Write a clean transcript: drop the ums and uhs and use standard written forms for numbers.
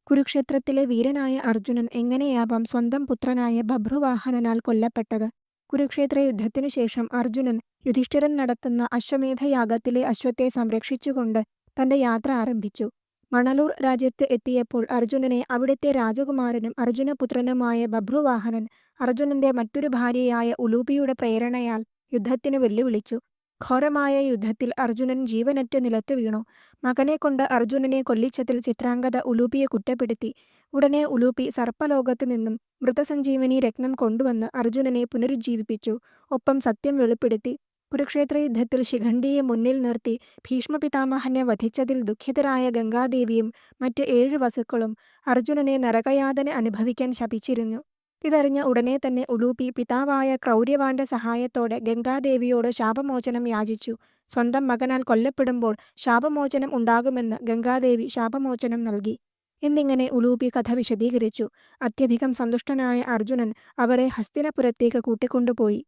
കുരുക്ഷേത്രത്തിലെ വീരനായ അർജുനൻ എങ്ങനെയാവാം സ്വന്തം പുത്രനായ ബഭ്രുവാഹനനാൽ കൊല്ലപ്പെട്ടത്? കുരുക്ഷേത്ര യുദ്ധത്തിനു ശേഷം അർജുനൻ യുധിഷ്ഠിരൻ നടത്തുന്ന അശ്വമേധയാഗത്തിലെ അശ്വത്തെ സംരക്ഷിച്ചുകൊണ്ട് തന്റെ യാത്ര ആരംഭിച്ചു. മണലൂർ രാജ്യത്ത് എത്തിയപ്പോൾ അർജുനനെ അവിടുത്തെ രാജകുമാരനും അർജുനപുത്രനുമായ ബഭ്രുവാഹനൻ അർജുനന്റെ മറ്റൊരു ഭാര്യയായ ഉലൂപിയുടെ പ്രേരണയാൽ യുദ്ധത്തിന് വെല്ലുവിളിച്ചു. ഘോരമായ യുദ്ധത്തിൽ അർജുനൻ ജീവനറ്റ് നിലത്തു വീണു. മകനെക്കൊണ്ട് അർജുനനെ കൊല്ലിച്ചതിൽ ചിത്രാംഗത ഉലൂപിയെ കുറ്റപ്പെടുത്തി. ഉടനെ ഉലൂപി സർപ്പലോകത്തു നിന്നും മൃതസഞ്ജീവനി രത്നം കൊണ്ടുവന്ന് അർജുനനെ പുനരുജ്ജീവിപ്പിച്ചു. ഒപ്പം സത്യം വെളിപ്പെടുത്തി. കുരുക്ഷേത്ര യുദ്ധത്തിൽ ശിഖണ്ഡിയെ മുന്നിൽ നിർത്തി ഭീഷ്മപിതാമഹനെ വധിച്ചതിൽ ദുഃഖിതരായ ഗംഗാദേവിയും മറ്റ് 7 വസുക്കളും അർജുനനെ നരകയാതന അനുഭവിക്കാൻ ശപിച്ചിരുന്നു. ഇതറിഞ്ഞ ഉടനെ തന്നെ ഉലൂപി പിതാവായ ക്രൗര്യവാന്റെ സഹായത്തോടെ ഗംഗാദേവിയോട് ശാപമോചനം യാചിച്ചു. സ്വന്തം മകനാൽ കൊല്ലപ്പെടുമ്പോൾ ശാപമോചനം ഉണ്ടാകുമെന്ന് ഗംഗാദേവി ശാപമോചനം നൽകി. എന്നിങ്ങനെ ഉലൂപി കഥ വിശദീകരിച്ചു. അത്യധികം സന്തുഷ്ടനായ അർജുനൻ അവരെ ഹസ്തിനപുരത്തേക്ക് കൂട്ടിക്കൊണ്ടുപോയി.